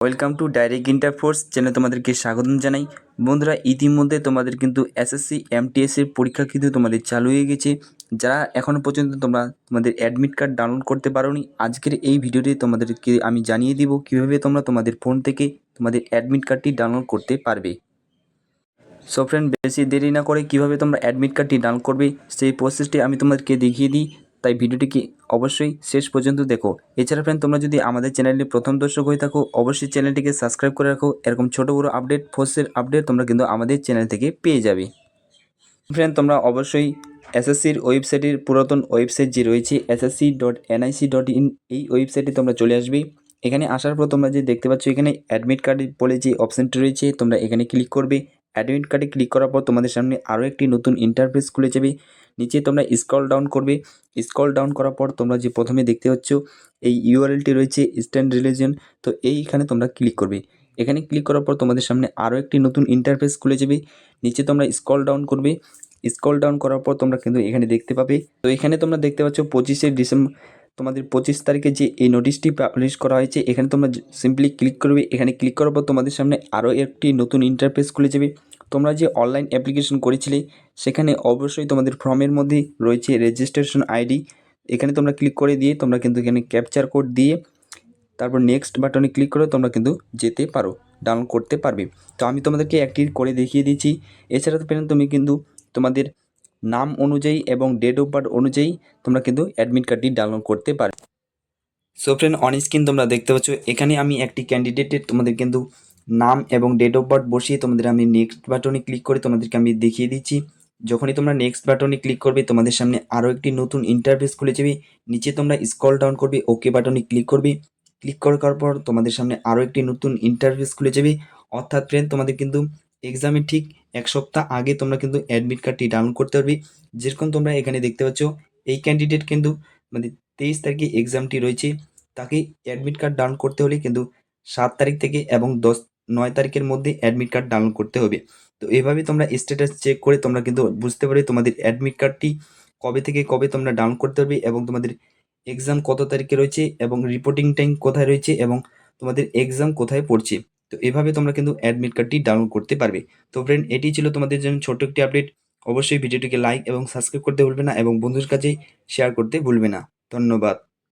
Welcome to direct ইন্টারফোর্স চ্যানেলে তোমাদেরকে স্বাগতম জানাই। বন্ধুরা, ইতিমধ্যে তোমাদের কিন্তু এসএসসি এমটিএসের পরীক্ষা কিন্তু তোমাদের চালু হয়ে গেছে। যারা এখনও পর্যন্ত তোমাদের অ্যাডমিট কার্ড ডাউনলোড করতে পারোনি, আজকের এই ভিডিওটি তোমাদেরকে আমি জানিয়ে দিব কীভাবে তোমরা তোমাদের ফোন থেকে তোমাদের অ্যাডমিট কার্ডটি ডাউনলোড করতে পারবে। সো ফ্রেন্ড, বেশি দেরি না করে কীভাবে তোমরা অ্যাডমিট কার্ডটি ডাউনলোড করবে সেই প্রসেসটি আমি তোমাদেরকে দেখিয়ে দিই, তাই ভিডিওটিকে অবশ্যই শেষ পর্যন্ত দেখো। এছাড়া ফ্রেন্ড, তোমরা যদি আমাদের চ্যানেলে প্রথম দর্শক হয়ে থাকো, অবশ্যই চ্যানেলটিকে সাবস্ক্রাইব করে রাখো। এরকম ছোটো বড়ো আপডেট, ফোর্সের আপডেট তোমরা কিন্তু আমাদের চ্যানেল থেকে পেয়ে যাবে। ফ্রেন্ড, তোমরা অবশ্যই এসএসসির ওয়েবসাইটের পুরাতন ওয়েবসাইট যে রয়েছে ssc.nic.in, এই ওয়েবসাইটে তোমরা চলে আসবে। এখানে আসার পর তোমরা যে দেখতে পাচ্ছ এখানে অ্যাডমিট কার্ড বলে যে অপশানটি রয়েছে, তোমরা এখানে ক্লিক করবে। অ্যাডমিট কার্ডে ক্লিক করার পর তোমাদের সামনে আরও একটি নতুন ইন্টারফেস খুলে যাবে। নিচে তোমরা স্ক্রল ডাউন করবে। স্ক্রল ডাউন করার পর তোমরা যে প্রথমে দেখতে পাচ্ছ এই ইউআরএলটি রয়েছে স্ট্যান্ড রিলিজন, তো এইখানে তোমরা ক্লিক করবে। এখানে ক্লিক করার পর তোমাদের সামনে আরও একটি নতুন ইন্টারফেস খুলে যাবে। নিচে তোমরা স্ক্রল ডাউন করবে। স্ক্রল ডাউন করার পর তোমরা কিন্তু এখানে দেখতে পাবে, তো এখানে তোমরা দেখতে পাচ্ছ 25শে ডিসেম্বর তোমাদের 25 তারিখে যে এই নোটিশটি পাবলিশ করা হয়েছে, এখানে তোমরা সিম্পলি ক্লিক করবে। এখানে ক্লিক করার পর তোমাদের সামনে আরও একটি নতুন ইন্টারফেস খুলে যাবে। তোমরা যে অনলাইন অ্যাপ্লিকেশন করেছিলে সেখানে অবশ্যই তোমাদের ফর্মের মধ্যে রয়েছে রেজিস্ট্রেশন আইডি। এখানে তোমরা ক্লিক করে দিয়ে তোমরা কিন্তু এখানে ক্যাপচার কোড দিয়ে তারপর নেক্সট বাটনে ক্লিক করে তোমরা কিন্তু যেতে পারো, ডাউনলোড করতে পারবে। তো আমি তোমাদেরকে একটি করে দেখিয়ে দিচ্ছি। এছাড়া তো ফ্রেন্ড, তুমি কিন্তু তোমাদের নাম অনুযায়ী এবং ডেট অফ বার্থ অনুযায়ী তোমরা কিন্তু অ্যাডমিট কার্ডটি ডাউনলোড করতে পারবে। সো ফ্রেন্ড, অন স্ক্রিন তোমরা দেখতে পাচ্ছ এখানে আমি একটি ক্যান্ডিডেটের তোমাদের কিন্তু নাম এবং ডেট অফ বার্থ বসিয়ে তোমাদের আমি নেক্সট বাটনে ক্লিক করে তোমাদেরকে আমি দেখিয়ে দিচ্ছি। যখনই তোমরা নেক্সট বাটনে ক্লিক করবে তোমাদের সামনে আরও একটি নতুন ইন্টারফেস খুলে যাবে। নিচে তোমরা স্ক্রল ডাউন করবে, ওকে বাটনে ক্লিক করবে। ক্লিক করার পর তোমাদের সামনে আরও একটি নতুন ইন্টারফেস খুলে যাবে। অর্থাৎ ফ্রেন্ড, তোমাদের কিন্তু এক্সামের ঠিক এক সপ্তাহ আগে তোমরা কিন্তু অ্যাডমিট কার্ডটি ডাউনলোড করতে পারবে। যেরকম তোমরা এখানে দেখতে পাচ্ছ এই ক্যান্ডিডেট কিন্তু মানে 23 তারিখে এক্সামটি রয়েছে, তাকে অ্যাডমিট কার্ড ডাউনলোড করতে হলে কিন্তু 7 তারিখ থেকে এবং 9 তারিখের মধ্যে অ্যাডমিট কার্ড ডাউনলোড করতে হবে। তো এভাবে তোমরা স্ট্যাটাস চেক করে তোমরা কিন্তু বুঝতে পারবে তোমাদের অ্যাডমিট কার্ডটি কবে থেকে কবে তোমরা ডাউনলোড করতে পারবে এবং তোমাদের এক্সাম কত তারিখে রয়েছে এবং রিপোর্টিং টাইম কোথায় রয়েছে এবং তোমাদের এক্সাম কোথায় পড়ছে। তো এভাবে তোমরা কিন্তু অ্যাডমিট কার্ডটি ডাউনলোড করতে পারবে। তো ফ্রেন্ড, এটি ছিল তোমাদের জন্য ছোট্ট একটি আপডেট। অবশ্যই ভিডিওটিকে লাইক এবং সাবস্ক্রাইব করতে ভুলবে না এবং বন্ধুদের কাছে শেয়ার করতে ভুলবে না। ধন্যবাদ।